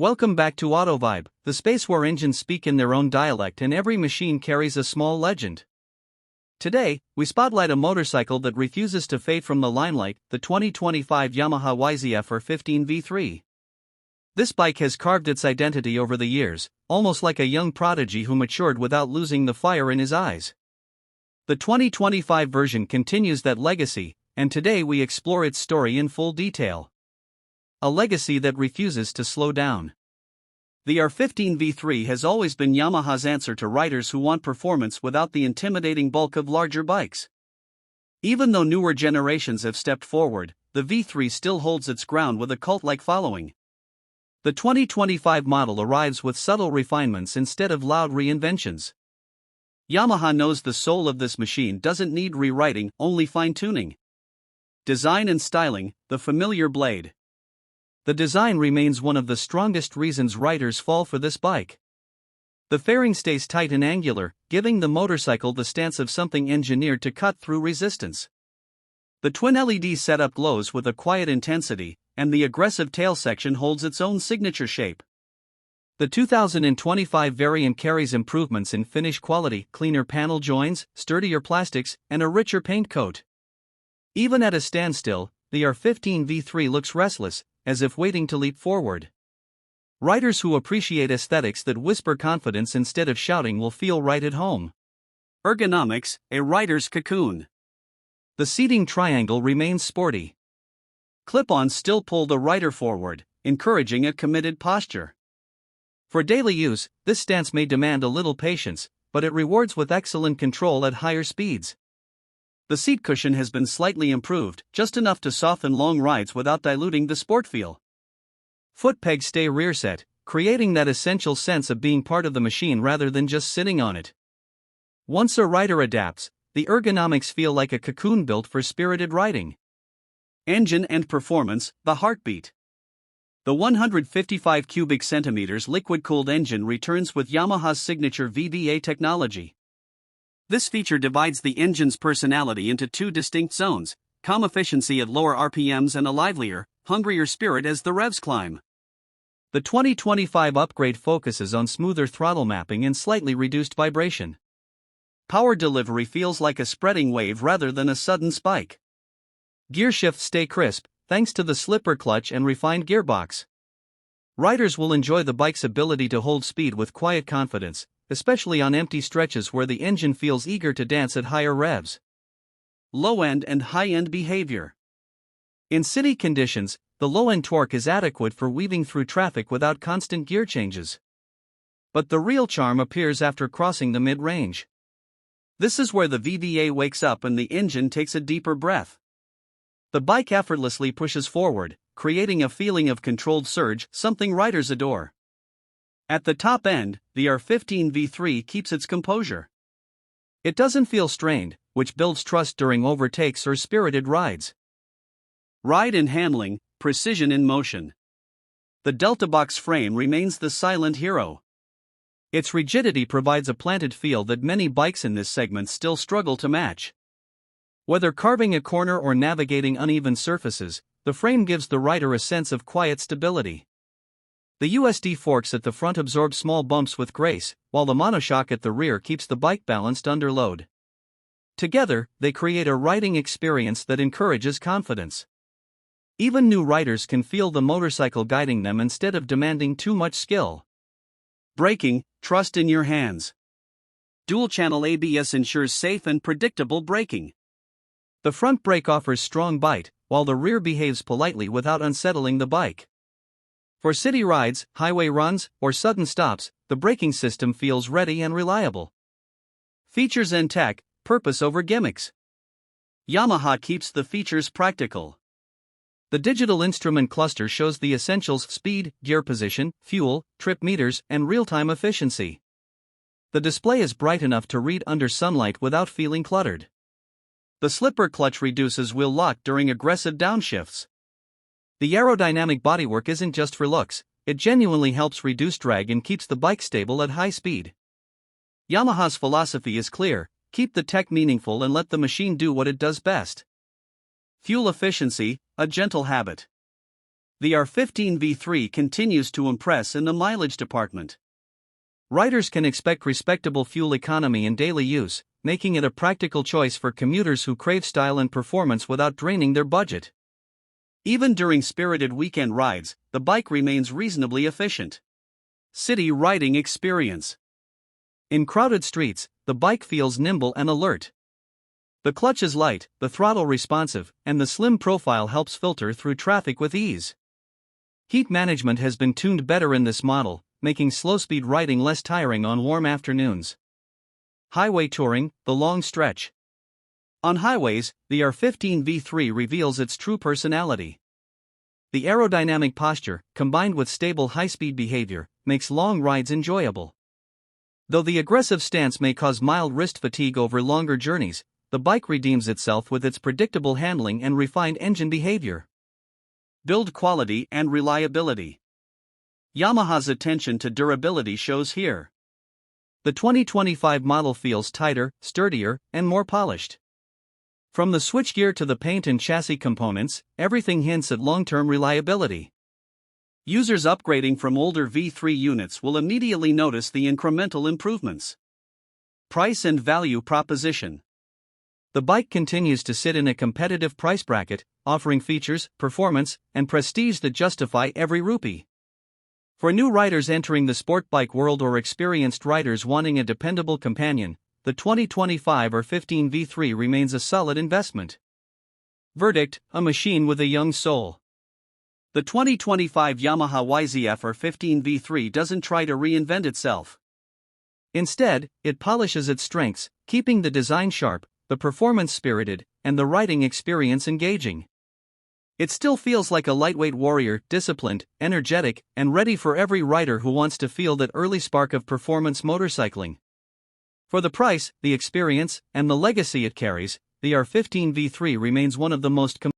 Welcome back to AutoVibe, the space where engines speak in their own dialect and every machine carries a small legend. Today, we spotlight a motorcycle that refuses to fade from the limelight, the 2025 Yamaha YZF R15 V3. This bike has carved its identity over the years, almost like a young prodigy who matured without losing the fire in his eyes. The 2025 version continues that legacy, and today we explore its story in full detail. A legacy that refuses to slow down. The R15 V3 has always been Yamaha's answer to riders who want performance without the intimidating bulk of larger bikes. Even though newer generations have stepped forward, the V3 still holds its ground with a cult-like following. The 2025 model arrives with subtle refinements instead of loud reinventions. Yamaha knows the soul of this machine doesn't need rewriting, only fine-tuning. Design and styling, the familiar blade. The design remains one of the strongest reasons riders fall for this bike. The fairing stays tight and angular, giving the motorcycle the stance of something engineered to cut through resistance. The twin LED setup glows with a quiet intensity, and the aggressive tail section holds its own signature shape. The 2025 variant carries improvements in finish quality, cleaner panel joins, sturdier plastics, and a richer paint coat. Even at a standstill, the R15 V3 looks restless, as if waiting to leap forward. Riders who appreciate aesthetics that whisper confidence instead of shouting will feel right at home. Ergonomics, a rider's cocoon. The seating triangle remains sporty. Clip-ons still pull the rider forward, encouraging a committed posture. For daily use, this stance may demand a little patience, but it rewards with excellent control at higher speeds. The seat cushion has been slightly improved, just enough to soften long rides without diluting the sport feel. Foot pegs stay rear set, creating that essential sense of being part of the machine rather than just sitting on it. Once a rider adapts, the ergonomics feel like a cocoon built for spirited riding. Engine and performance, the heartbeat. The 155 cubic centimeters liquid-cooled engine returns with Yamaha's signature VVA technology. This feature divides the engine's personality into two distinct zones, calm efficiency at lower RPMs and a livelier, hungrier spirit as the revs climb. The 2025 upgrade focuses on smoother throttle mapping and slightly reduced vibration. Power delivery feels like a spreading wave rather than a sudden spike. Gear shifts stay crisp, thanks to the slipper clutch and refined gearbox. Riders will enjoy the bike's ability to hold speed with quiet confidence, especially on empty stretches where the engine feels eager to dance at higher revs. Low-end and high-end behavior. In city conditions, the low-end torque is adequate for weaving through traffic without constant gear changes. But the real charm appears after crossing the mid-range. This is where the VVA wakes up and the engine takes a deeper breath. The bike effortlessly pushes forward, creating a feeling of controlled surge, something riders adore. At the top end, the R15 V3 keeps its composure. It doesn't feel strained, which builds trust during overtakes or spirited rides. Ride and handling, precision in motion. The Delta Box frame remains the silent hero. Its rigidity provides a planted feel that many bikes in this segment still struggle to match. Whether carving a corner or navigating uneven surfaces, the frame gives the rider a sense of quiet stability. The USD forks at the front absorb small bumps with grace, while the monoshock at the rear keeps the bike balanced under load. Together, they create a riding experience that encourages confidence. Even new riders can feel the motorcycle guiding them instead of demanding too much skill. Braking, trust in your hands. Dual-channel ABS ensures safe and predictable braking. The front brake offers strong bite, while the rear behaves politely without unsettling the bike. For city rides, highway runs, or sudden stops, the braking system feels ready and reliable. Features and tech, purpose over gimmicks. Yamaha keeps the features practical. The digital instrument cluster shows the essentials: speed, gear position, fuel, trip meters, and real-time efficiency. The display is bright enough to read under sunlight without feeling cluttered. The slipper clutch reduces wheel lock during aggressive downshifts. The aerodynamic bodywork isn't just for looks, it genuinely helps reduce drag and keeps the bike stable at high speed. Yamaha's philosophy is clear: keep the tech meaningful and let the machine do what it does best. Fuel efficiency, a gentle habit. The R15 V3 continues to impress in the mileage department. Riders can expect respectable fuel economy in daily use, making it a practical choice for commuters who crave style and performance without draining their budget. Even during spirited weekend rides, the bike remains reasonably efficient. City riding experience. In crowded streets, the bike feels nimble and alert. The clutch is light, the throttle responsive, and the slim profile helps filter through traffic with ease. Heat management has been tuned better in this model, making slow-speed riding less tiring on warm afternoons. Highway touring, the long stretch. On highways, the R15 V3 reveals its true personality. The aerodynamic posture, combined with stable high-speed behavior, makes long rides enjoyable. Though the aggressive stance may cause mild wrist fatigue over longer journeys, the bike redeems itself with its predictable handling and refined engine behavior. Build quality and reliability. Yamaha's attention to durability shows here. The 2025 model feels tighter, sturdier, and more polished. From the switchgear to the paint and chassis components, everything hints at long-term reliability. Users upgrading from older V3 units will immediately notice the incremental improvements. Price and value proposition. The bike continues to sit in a competitive price bracket, offering features, performance, and prestige that justify every rupee. For new riders entering the sport bike world or experienced riders wanting a dependable companion, the 2025 R15 V3 remains a solid investment. Verdict: a machine with a young soul. The 2025 Yamaha YZF R15 V3 doesn't try to reinvent itself. Instead, it polishes its strengths, keeping the design sharp, the performance spirited, and the riding experience engaging. It still feels like a lightweight warrior, disciplined, energetic, and ready for every rider who wants to feel that early spark of performance motorcycling. For the price, the experience, and the legacy it carries, the R15 V3 remains one of the most